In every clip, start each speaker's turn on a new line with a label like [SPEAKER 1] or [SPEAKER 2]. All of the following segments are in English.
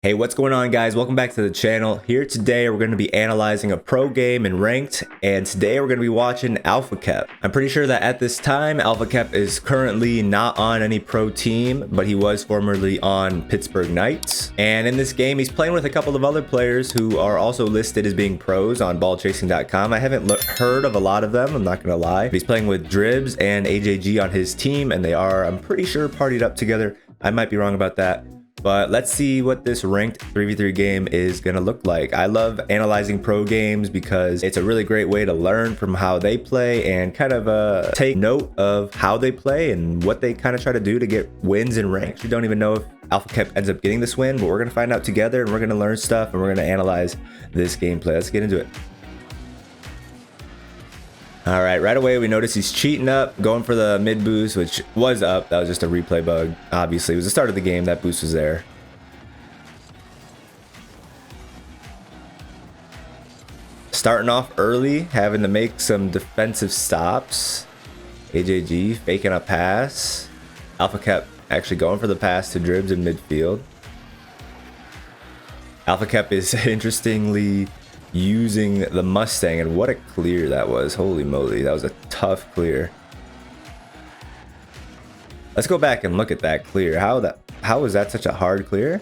[SPEAKER 1] Hey, what's going on, guys? Welcome back to the channel. Here today, we're going to be analyzing a pro game in ranked, and today we're going to be watching AlphaKep. I'm pretty sure that at this time, AlphaKep is currently not on any pro team, but he was formerly on Pittsburgh Knights. And in this game, he's playing with a couple of other players who are also listed as being pros on ballchasing.com. I haven't heard of a lot of them, I'm not going to lie. But he's playing with Dribs and AJG on his team, and they are, I'm pretty sure, partied up together. I might be wrong about that. But let's see what this ranked 3v3 game is going to look like. I love analyzing pro games because it's a really great way to learn from how they play and kind of take note of how they play and what they kind of try to do to get wins in ranked. We don't even know if AlphaKep ends up getting this win, but we're going to find out together and we're going to learn stuff and we're going to analyze this gameplay. Let's get into it. All right away we notice he's cheating up, going for the mid boost, which was up. That was just a replay bug. Obviously, it was the start of the game. That boost was there. Starting off early, having to make some defensive stops. AJG faking a pass. AlphaKep actually going for the pass to Dribs in midfield. AlphaKep is interestingly using the Mustang, and what a clear that was. Holy moly, that was a tough clear. Let's go back and look at that clear. How was that such a hard clear?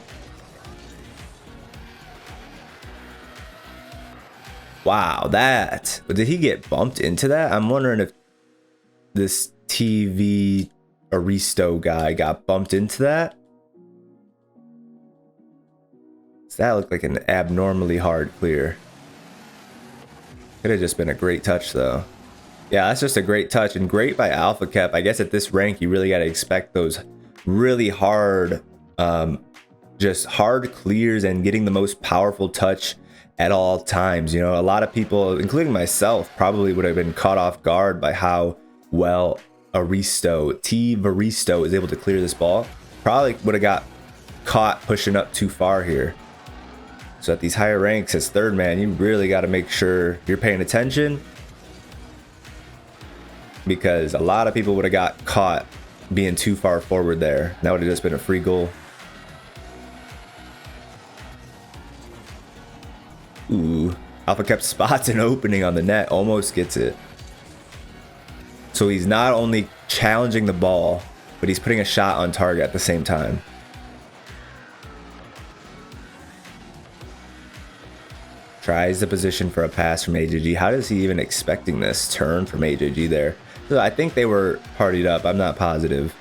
[SPEAKER 1] Wow, did he get bumped into that? I'm wondering if this TV Aristo guy got bumped into that. That looked like an abnormally hard clear. Could have just been a great touch though. Yeah, that's just a great touch and great by AlphaKep. I guess at this rank, you really got to expect those really hard, just hard clears and getting the most powerful touch at all times. You know, a lot of people, including myself, probably would have been caught off guard by how well Aristo is able to clear this ball. Probably would have got caught pushing up too far here. So at these higher ranks as third man, you really got to make sure you're paying attention, because a lot of people would have got caught being too far forward there. That would have just been a free goal. Ooh, AlphaKep spots an opening on the net, almost gets it. So he's not only challenging the ball, but he's putting a shot on target at the same time. Tries the position for a pass from AJG. How is he even expecting this turn from AJG there? So I think they were partied up. I'm not positive.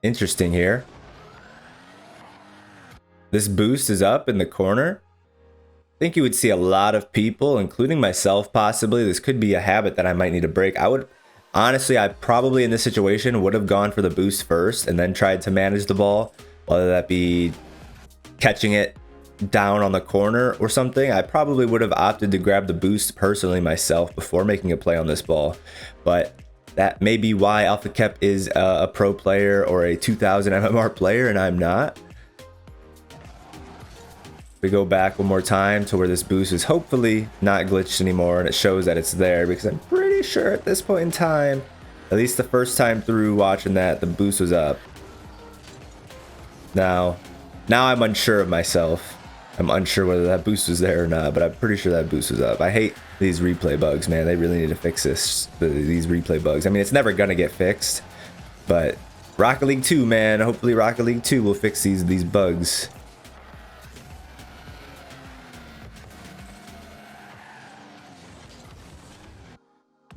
[SPEAKER 1] Interesting here. This boost is up in the corner. I think you would see a lot of people, including myself possibly. This could be a habit that I might need to break. Honestly, I probably in this situation would have gone for the boost first and then tried to manage the ball, whether that be catching it down on the corner or something. I probably would have opted to grab the boost personally myself before making a play on this ball. But that may be why AlphaKep is a pro player or a 2000 MMR player and I'm not. We go back one more time to where this boost is hopefully not glitched anymore, and it shows that it's there, because I'm pretty sure at this point in time, at least the first time through watching that, the boost was up. Now I'm unsure of myself. I'm unsure whether that boost was there or not, but I'm pretty sure that boost was up. I hate these replay bugs, man. They really need to fix these replay bugs. I mean, it's never gonna get fixed, but Rocket League 2, man. Hopefully Rocket League 2 will fix these bugs.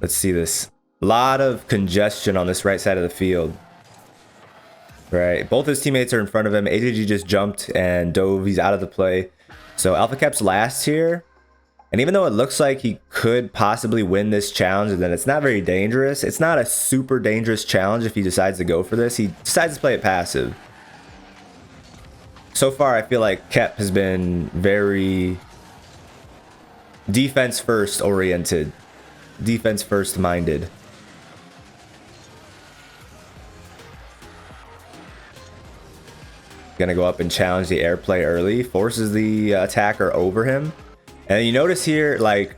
[SPEAKER 1] Let's see this. A lot of congestion on this right side of the field. Right, both his teammates are in front of him. AJG just jumped and dove. He's out of the play. So AlphaKep's last here. And even though it looks like he could possibly win this challenge, and then it's not very dangerous. It's not a super dangerous challenge if he decides to go for this. He decides to play it passive. So far, I feel like Kep has been very defense first oriented. Defense first minded. Gonna go up and challenge the air play early, forces the attacker over him. And you notice here, like,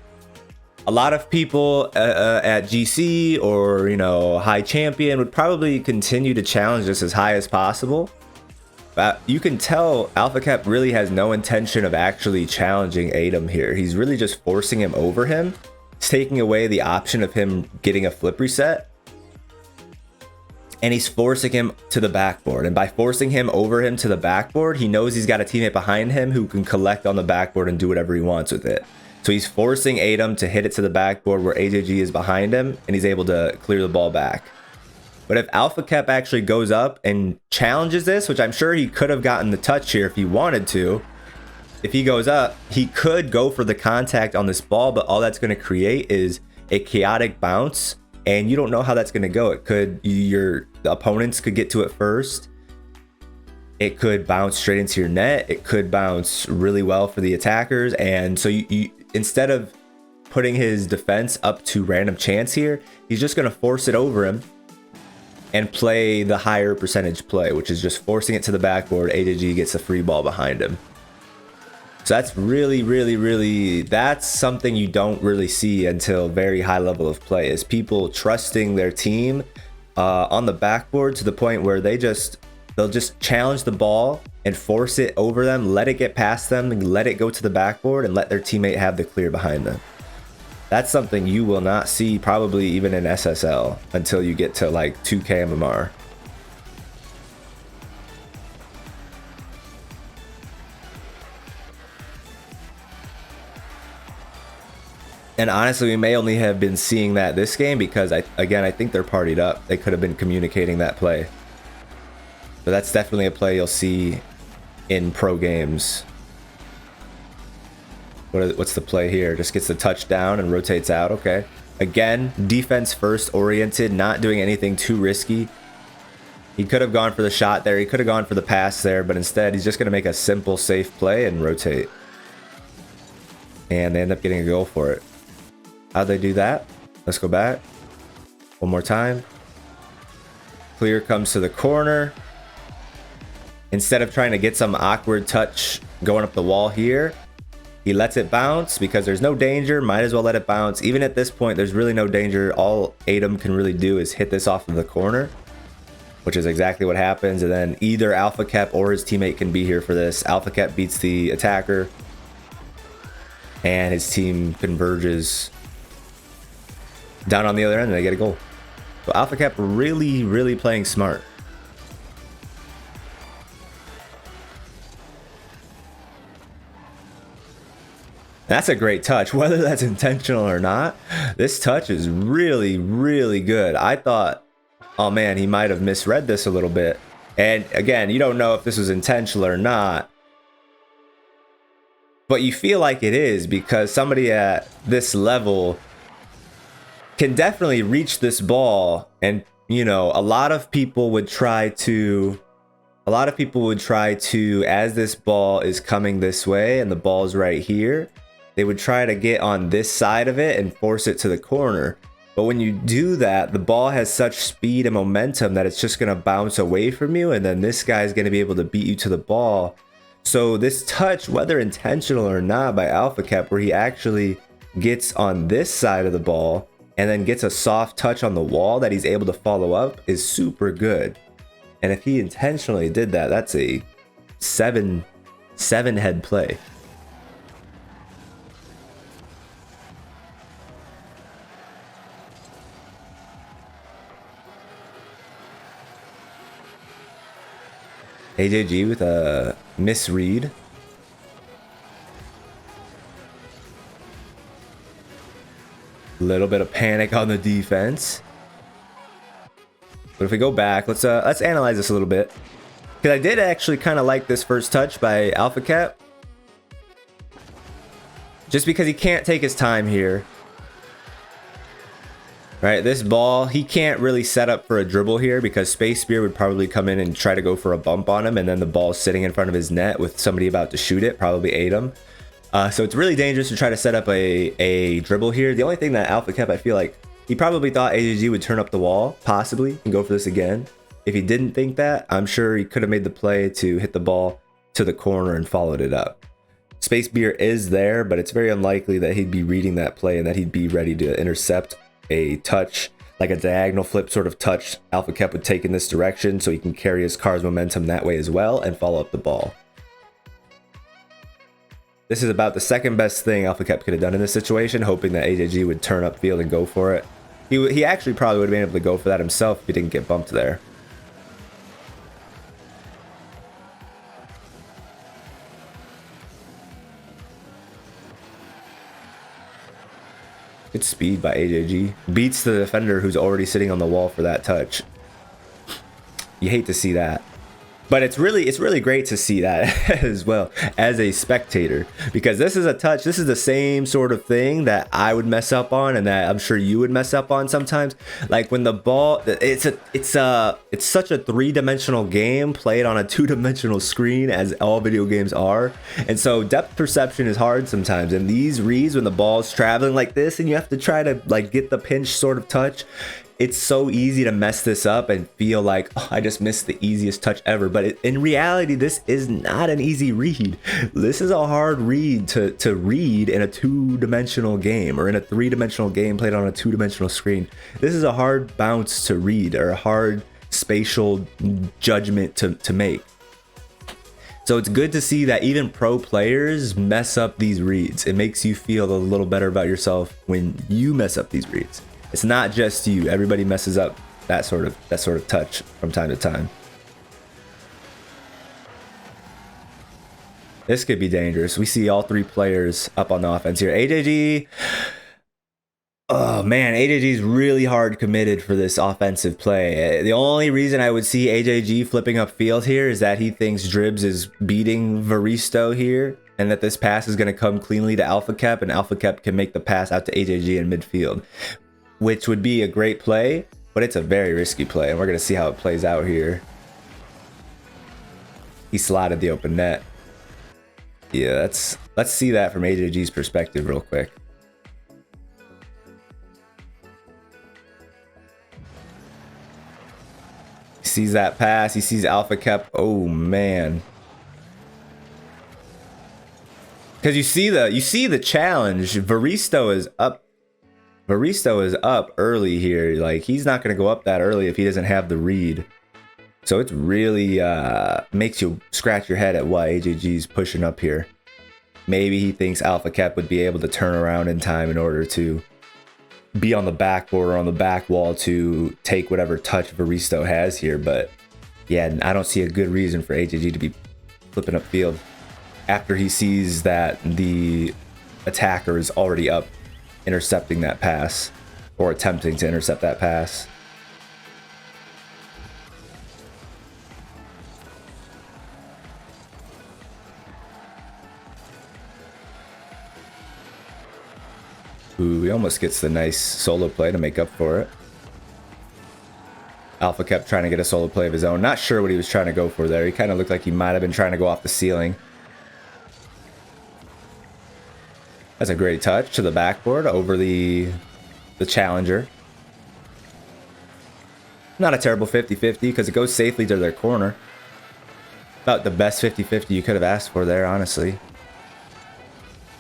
[SPEAKER 1] A lot of people at GC or, you know, high champion would probably continue to challenge this as high as possible. But you can tell AlphaKep really has no intention of actually challenging Adam here. He's really just forcing him over him. He's taking away the option of him getting a flip reset. And he's forcing him to the backboard. And by forcing him over him to the backboard, he knows he's got a teammate behind him who can collect on the backboard and do whatever he wants with it. So he's forcing Adam to hit it to the backboard where AJG is behind him, and he's able to clear the ball back. But if AlphaKep actually goes up and challenges this, which I'm sure he could have gotten the touch here if he wanted to, if he goes up, he could go for the contact on this ball, but all that's going to create is a chaotic bounce, and you don't know how that's going to go. It could, the opponents could get to it first. It could bounce straight into your net. It could bounce really well for the attackers. And so you instead of putting his defense up to random chance here, he's just going to force it over him and play the higher percentage play, which is just forcing it to the backboard. AJG gets a free ball behind him. So that's really, that's something you don't really see until very high level of play, is people trusting their team on the backboard to the point where they'll just challenge the ball and force it over them, let it get past them, and let it go to the backboard and let their teammate have the clear behind them. That's something you will not see probably even in SSL until you get to like 2K MMR. And honestly, we may only have been seeing that this game because I think they're partied up. They could have been communicating that play. But that's definitely a play you'll see in pro games. What's the play here? Just gets the touchdown and rotates out. Okay. Again, defense first oriented, not doing anything too risky. He could have gone for the shot there. He could have gone for the pass there, but instead he's just going to make a simple, safe play and rotate. And they end up getting a goal for it. How'd they do that? Let's go back. One more time. Clear comes to the corner. Instead of trying to get some awkward touch going up the wall here, he lets it bounce because there's no danger. Might as well let it bounce. Even at this point, there's really no danger. All Adam can really do is hit this off of the corner, which is exactly what happens. And then either AlphaKep or his teammate can be here for this. AlphaKep beats the attacker, and his team converges down on the other end, and they get a goal. So AlphaKep really playing smart. That's a great touch, whether that's intentional or not. This touch is really good. I thought, oh man, he might have misread this a little bit. And again, you don't know if this was intentional or not, but you feel like it is, because somebody at this level can definitely reach this ball. And you know, a lot of people would try to, as this ball is coming this way and the ball's right here, they would try to get on this side of it and force it to the corner. But when you do that, the ball has such speed and momentum that it's just going to bounce away from you, and then this guy's going to be able to beat you to the ball. So this touch, whether intentional or not by AlphaKep, where he actually gets on this side of the ball and then gets a soft touch on the wall that he's able to follow up, is super good. And if he intentionally did that, that's a seven head play. AJG with a misread. Little bit of panic on the defense. But if we go back, let's analyze this a little bit, because I did actually kind of like this first touch by AlphaKep, just because he can't take his time here. Right, this ball, he can't really set up for a dribble here because Space Spear would probably come in and try to go for a bump on him, and then the ball's sitting in front of his net with somebody about to shoot it, probably Adam. So it's really dangerous to try to set up a dribble here. The only thing that AlphaKep, I feel like he probably thought AJG would turn up the wall, possibly, and go for this again. If he didn't think that, I'm sure he could have made the play to hit the ball to the corner and followed it up. Space beer is there, but it's very unlikely that he'd be reading that play and that he'd be ready to intercept a touch, like a diagonal flip sort of touch AlphaKep would take in this direction, so he can carry his car's momentum that way as well and follow up the ball. This is about the second best thing AlphaKep could have done in this situation, hoping that AJG would turn upfield and go for it. He actually probably would have been able to go for that himself if he didn't get bumped there. Good speed by AJG. Beats the defender who's already sitting on the wall for that touch. You hate to see that. But it's really great to see that as well as a spectator, because this is a touch. This is the same sort of thing that I would mess up on, and that I'm sure you would mess up on sometimes. Like when the ball, it's such a three-dimensional game played on a two-dimensional screen, as all video games are, and so depth perception is hard sometimes. And these reads, when the ball's traveling like this, and you have to try to like get the pinch sort of touch. It's so easy to mess this up and feel like, oh, I just missed the easiest touch ever. But in reality, this is not an easy read. This is a hard read to read in a two-dimensional game, or in a three-dimensional game played on a two-dimensional screen. This is a hard bounce to read, or a hard spatial judgment to make. So it's good to see that even pro players mess up these reads. It makes you feel a little better about yourself when you mess up these reads. It's not just you. Everybody messes up that sort of touch from time to time. This could be dangerous. We see all three players up on the offense here. AJG, oh man, AJG is really hard committed for this offensive play. The only reason I would see AJG flipping up field here is that he thinks Dribs is beating Varisto here, and that this pass is going to come cleanly to AlphaKep, and AlphaKep can make the pass out to AJG in midfield, which would be a great play, but it's a very risky play, and we're going to see how it plays out here. He slotted the open net. Yeah, let's see that from AJG's perspective real quick. He sees that pass. He sees AlphaKep. Oh man. Because you see the challenge. Varisto is up. Varisto is up early here. Like, he's not going to go up that early if he doesn't have the read. So it's really makes you scratch your head at why AJG's pushing up here. Maybe he thinks AlphaKep would be able to turn around in time in order to be on the backboard or on the back wall to take whatever touch Varisto has here. But yeah, I don't see a good reason for AJG to be flipping upfield after he sees that the attacker is already up, intercepting that pass, or attempting to intercept that pass. Ooh, he almost gets the nice solo play to make up for it. AlphaKep trying to get a solo play of his own. Not sure what he was trying to go for there. He kind of looked like he might have been trying to go off the ceiling. That's a great touch to the backboard over the challenger. Not a terrible 50-50 because it goes safely to their corner. About the best 50-50 you could have asked for there, honestly.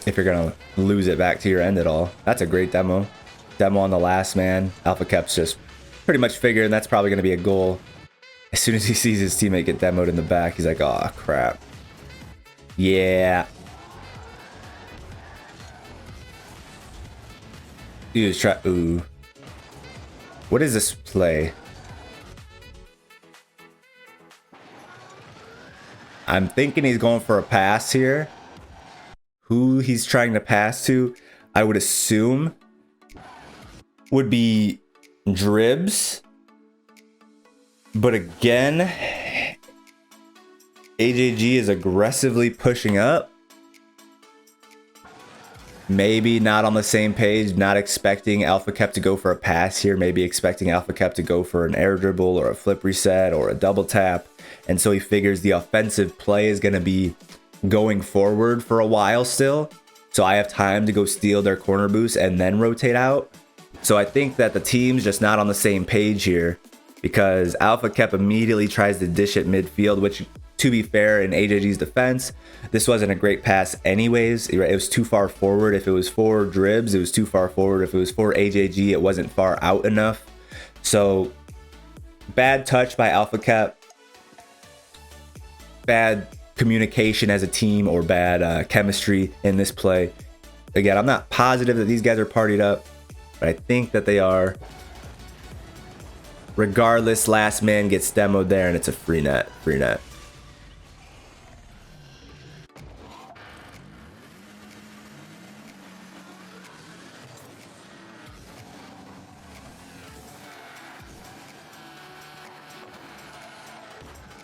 [SPEAKER 1] If you're going to lose it back to your end at all. That's a great demo. Demo on the last man. AlphaKep's just pretty much figuring that's probably going to be a goal. As soon as he sees his teammate get demoed in the back, he's like, oh, crap. Yeah. He was trying. Ooh. What is this play? I'm thinking he's going for a pass here. Who he's trying to pass to, I would assume, would be Dribs. But again, AJG is aggressively pushing up. Maybe not on the same page, not expecting AlphaKep to go for a pass here. Maybe expecting AlphaKep to go for an air dribble or a flip reset or a double tap. And so he figures the offensive play is going to be going forward for a while still, so I have time to go steal their corner boost and then rotate out. So I think that the team's just not on the same page here, because AlphaKep immediately tries to dish at midfield, which to be fair, in AJG's defense, this wasn't a great pass anyways. It was too far forward. If it was for Dribs, it was too far forward. If it was for AJG, it wasn't far out enough. So bad touch by AlphaKep. Bad communication as a team, or bad chemistry in this play. Again, I'm not positive that these guys are partied up, but I think that they are. Regardless, last man gets demoed there, and it's a free net. Free net.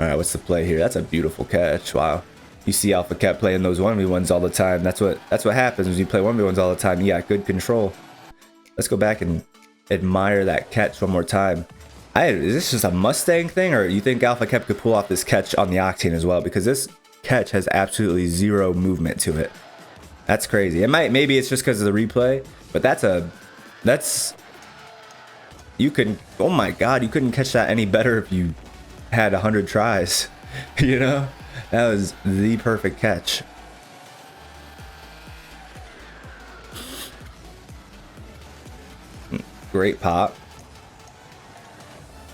[SPEAKER 1] All right, what's the play here? That's a beautiful catch. Wow. You see AlphaKep playing those 1v1s all the time. That's what happens when you play 1v1s all the time. You got good control. Let's go back and admire that catch one more time. Is this just a Mustang thing, or you think AlphaKep could pull off this catch on the Octane as well? Because this catch has absolutely zero movement to it. That's crazy. Maybe it's just because of the replay, but you can, oh my God, you couldn't catch that any better if you had 100 tries. You know, that was the perfect catch. Great pop.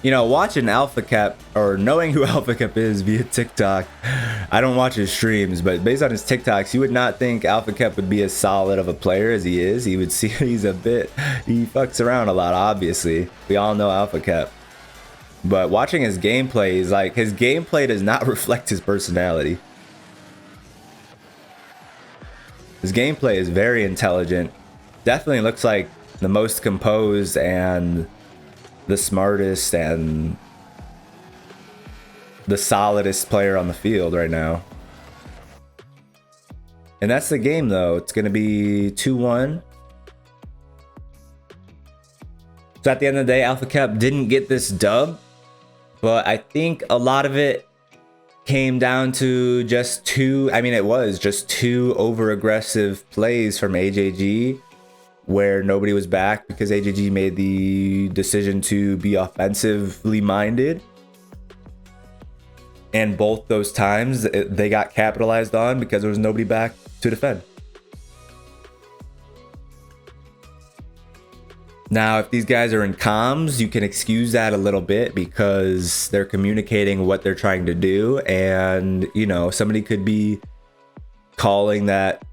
[SPEAKER 1] You know, watching AlphaKep, or knowing who AlphaKep is via TikTok, I don't watch his streams, but based on his TikToks, you would not think AlphaKep would be as solid of a player as he is. He fucks around a lot, obviously. We all know AlphaKep. But watching his gameplay, his gameplay does not reflect his personality. His gameplay is very intelligent. Definitely looks like the most composed and the smartest and the solidest player on the field right now. And that's the game, though. It's going to be 2-1. So at the end of the day, AlphaKep didn't get this dub, but I think a lot of it came down to just two over-aggressive plays from AJG, where nobody was back because AJG made the decision to be offensively minded. And both those times they got capitalized on because there was nobody back to defend. Now, if these guys are in comms, you can excuse that a little bit because they're communicating what they're trying to do. And, you know, somebody could be calling that,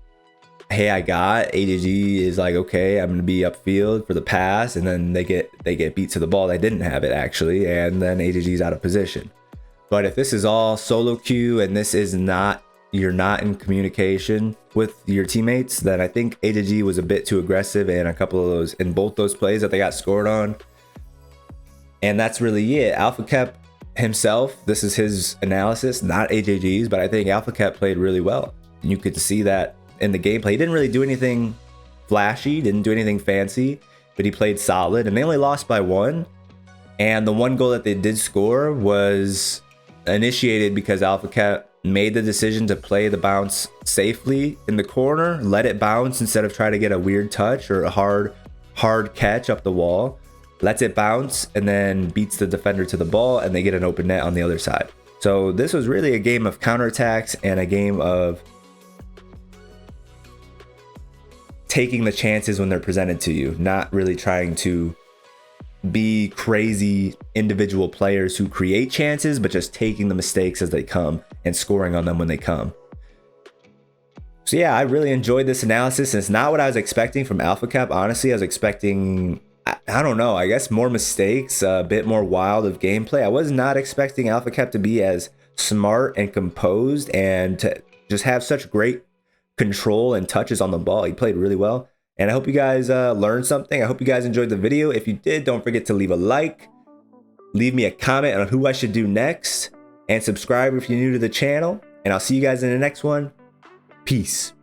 [SPEAKER 1] hey, AJG is like, okay, I'm going to be upfield for the pass. And then they get beat to the ball. They didn't have it, actually. And then AJG's out of position. But if this is all solo queue and this is not, you're not in communication with your teammates, then I think AJG was a bit too aggressive in both those plays that they got scored on. And that's really it. AlphaKep himself, this is his analysis, not AJG's, but I think AlphaKep played really well. And you could see that in the gameplay. He didn't really do anything flashy, didn't do anything fancy, but he played solid, and they only lost by 1. And the one goal that they did score was initiated because AlphaKep made the decision to play the bounce safely in the corner, let it bounce instead of trying to get a weird touch or a hard catch up the wall. Lets it bounce and then beats the defender to the ball, and they get an open net on the other side. So this was really a game of counterattacks and a game of taking the chances when they're presented to you, not really trying to be crazy individual players who create chances, but just taking the mistakes as they come and scoring on them when they come. So yeah, I really enjoyed this analysis. And it's not what I was expecting from AlphaKep. Honestly, I was expecting, I don't know, I guess more mistakes, a bit more wild of gameplay. I was not expecting AlphaKep to be as smart and composed and to just have such great control and touches on the ball. He played really well. And I hope you guys learned something. I hope you guys enjoyed the video. If you did, don't forget to leave a like, leave me a comment on who I should do next, and subscribe if you're new to the channel. And I'll see you guys in the next one. Peace.